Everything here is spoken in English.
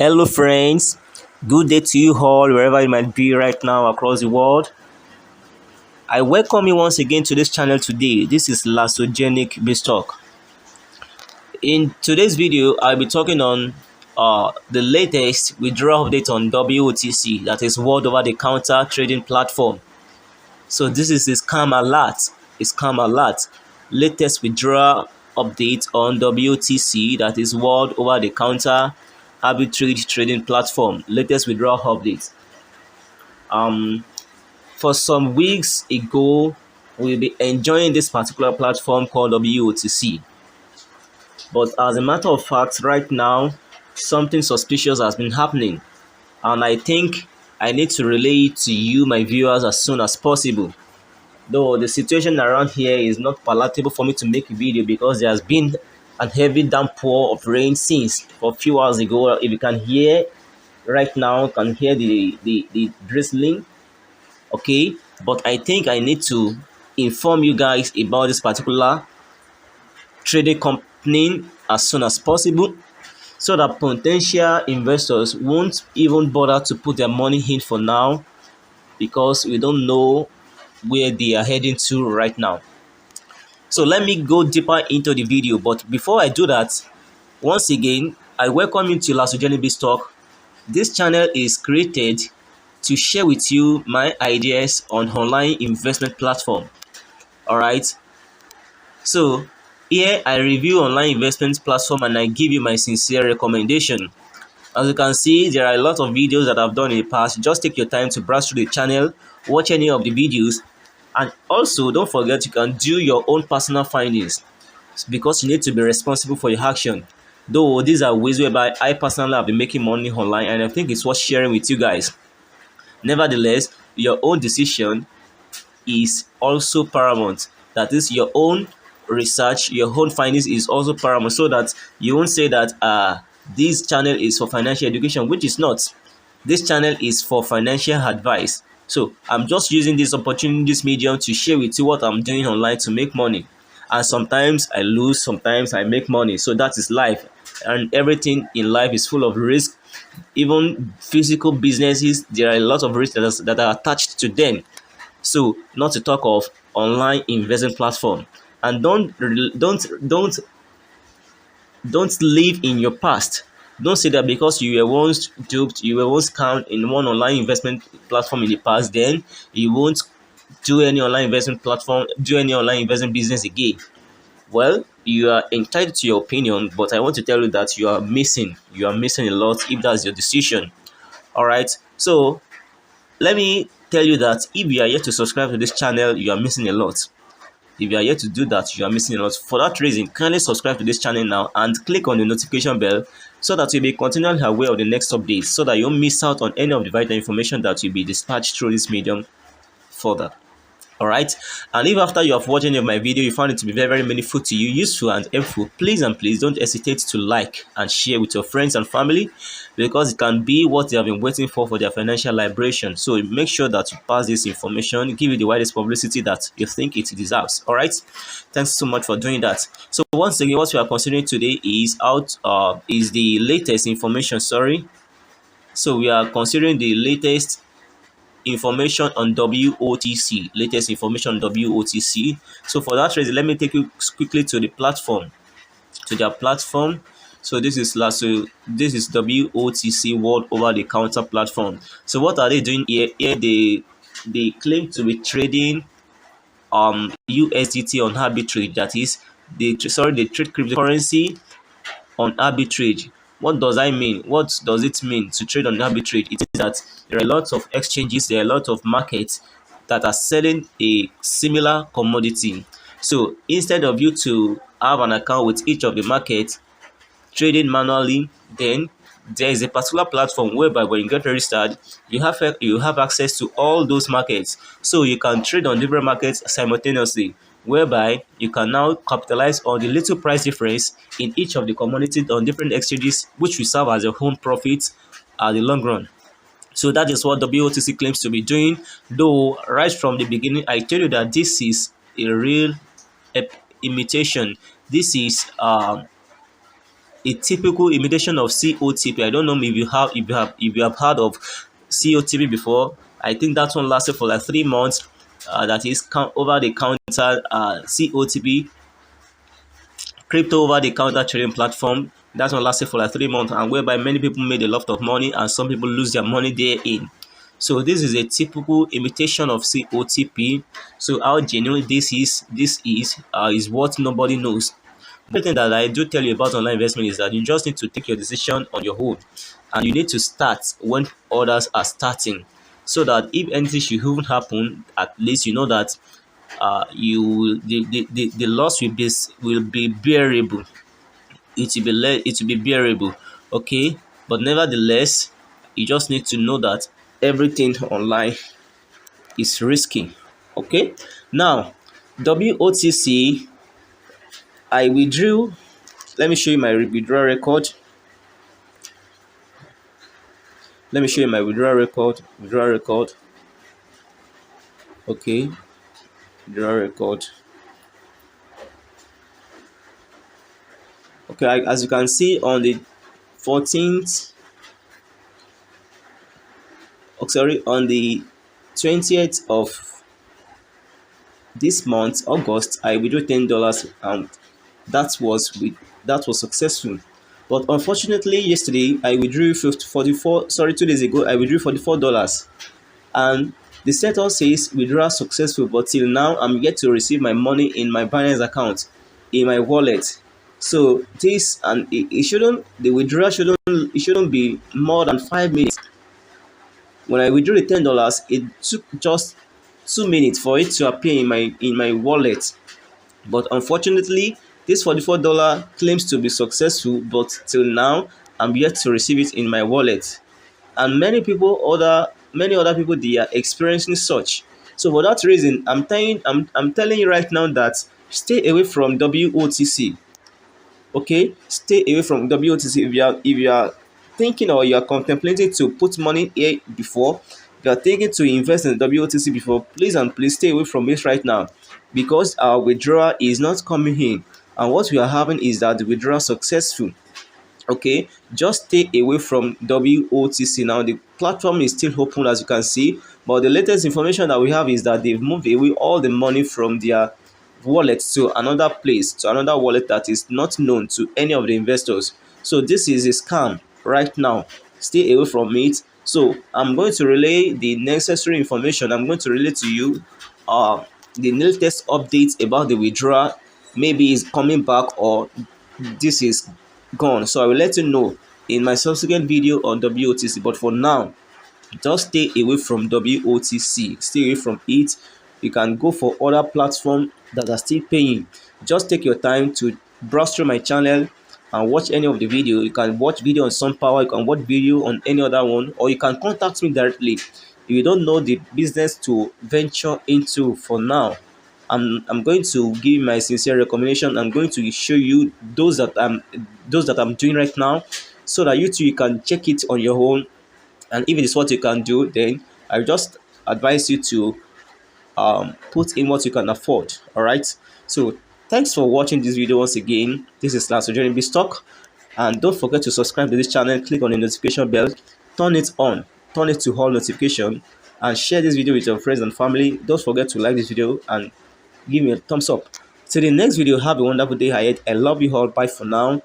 Hello, friends. Good day to you all, wherever you might be right now across the world. I welcome you once again to this channel today. This is Lasogenic Talk. In today's video, I'll be talking on the latest withdrawal update on WOTC, that is World Over the Counter Trading Platform. So this is a scam alert. A scam alert. Latest withdrawal update on WOTC, that is World Over the Counter Arbitrage Trading Platform. Latest withdrawal update. For some weeks ago, we'll be enjoying this particular platform called WOTC. But as a matter of fact, right now, something suspicious has been happening. And I think I need to relay it to you, my viewers, as soon as possible. Though the situation around here is not palatable for me to make a video because there has been a heavy downpour of rain since for a few hours ago. If you can hear right now, can hear the drizzling. Okay, but I think I need to inform you guys about this particular trading company as soon as possible so that potential investors won't even bother to put their money in for now because we don't know where they are heading to right now. So let me go deeper into the video, but before I do that, once again I welcome you to Lasogenic Talk. This channel is created to share with you my ideas on online investment platform. All right, so here I review online investment platform and I give you my sincere recommendation. As you can see, there are a lot of videos that I've done in the past. Just take your time to browse through the channel, watch any of the videos, and also don't forget you can do your own personal findings because you need to be responsible for your action. Though these are ways whereby I personally have been making money online and I think it's worth sharing with you guys. Nevertheless, your own decision is also paramount. That is, your own research, your own findings is also paramount, so that you won't say that this channel is for financial education, which is not. This channel is for financial advice. So I'm just using this opportunity, this medium, to share with you what I'm doing online to make money. And sometimes I lose, sometimes I make money. So that is life. And everything in life is full of risk. Even physical businesses, there are a lot of risks that are attached to them. So not to talk of online investment platform. And don't live in your past. Don't say that because you were once duped, you were once scammed in one online investment platform in the past, then you won't do any online investment platform, do any online investment business again. Well, you are entitled to your opinion, but I want to tell you that you are missing a lot if that's your decision. All right, so let me tell you that if you are yet to subscribe to this channel, you are missing a lot. If you are yet to do that, you are missing a lot. For that reason, kindly subscribe to this channel now and click on the notification bell so that you'll be continually aware of the next updates, so that you won't miss out on any of the vital information that will be dispatched through this medium further. All right, and if after you have watched any of my video you found it to be very, very meaningful to you, useful and helpful, please and please don't hesitate to like and share with your friends and family, because it can be what they have been waiting for their financial liberation. So make sure that you pass this information, give it the widest publicity that you think it deserves. All right, thanks so much for doing that. So once again, what we are considering today is the latest information. So we are considering the latest information on WOTC, latest information on WOTC. So for that reason, let me take you quickly to the platform, to their platform. So this is WOTC, World Over the Counter platform. So what are they doing here? Here they claim to be trading USDT on arbitrage. That is, they trade cryptocurrency on arbitrage. What does that mean? What does it mean to trade on arbitrage? It is that there are lots of exchanges, there are a lot of markets that are selling a similar commodity. So instead of you to have an account with each of the markets trading manually, then there is a particular platform whereby when you get registered, you have access to all those markets. So you can trade on different markets simultaneously, whereby you can now capitalize on the little price difference in each of the commodities on different exchanges, which will serve as your own profit at the long run. So that is what WOTC claims to be doing. Though right from the beginning, I tell you that this is a real imitation. This is a typical imitation of COTP. I don't know if you have heard of COTP before. I think that one lasted for like 3 months. That is over the counter COTP, crypto over the counter trading platform. That one lasted for like 3 months, and whereby many people made a lot of money and some people lose their money therein. So this is a typical imitation of COTP. So how genuine this is what nobody knows. The thing that I do tell you about online investment is that you just need to take your decision on your own, and you need to start when others are starting, so that if anything should even happen, at least you know that the loss will be bearable. It will be bearable, okay. But nevertheless, you just need to know that everything online is risky, okay. Now, WOTC, I withdrew. Let me show you my withdrawal record. Let me show you my withdrawal record. Withdrawal record. Okay. Withdrawal record. Okay, as you can see on the 14th, on the 20th of this month, August, I withdrew $10, and that was successful. But unfortunately, yesterday I withdrew 44. Sorry, 2 days ago I withdrew $44, and the status says withdrawal successful. But till now, I'm yet to receive my money in my Binance account, in my wallet. So this, and it shouldn't, the withdrawal shouldn't be more than 5 minutes. When I withdrew the $10, it took just 2 minutes for it to appear in my wallet. But unfortunately, this $44 claims to be successful, but till now I'm yet to receive it in my wallet. And many other people, they are experiencing such. So for that reason, I'm telling you right now that stay away from WOTC. Okay, stay away from WOTC. If you are thinking, or you are contemplating to put money here before, if you are thinking to invest in WOTC before, please and please stay away from it right now, because our withdrawal is not coming in, and what we are having is that the withdrawal successful. Okay, just stay away from WOTC. Now the platform is still open, as you can see, but the latest information that we have is that they've moved away all the money from their wallet to another place, to another wallet that is not known to any of the investors. So this is a scam right now. Stay away from it. So I'm going to relay the necessary information. I'm going to relay to you the latest updates about the withdrawal. Maybe it's coming back, or this is gone. So I will let you know in my subsequent video on WOTC. But for now, just stay away from WOTC. Stay away from it. You can go for other platforms that are still paying. Just take your time to browse through my channel and watch any of the video. You can watch video on SUNPOWER, you can watch video on any other one, or you can contact me directly. If you don't know the business to venture into for now, I'm going to give my sincere recommendation. I'm going to show you those that I'm doing right now, so that you can check it on your own. And if it is what you can do, then I just advise you to put in what you can afford. All right. So thanks for watching this video once again. This is Last Joining B Stock, and don't forget to subscribe to this channel. Click on the notification bell, turn it on, turn it to all notification, and share this video with your friends and family. Don't forget to like this video and give me a thumbs up. Till the next video, have a wonderful day ahead. I love you all. Bye for now.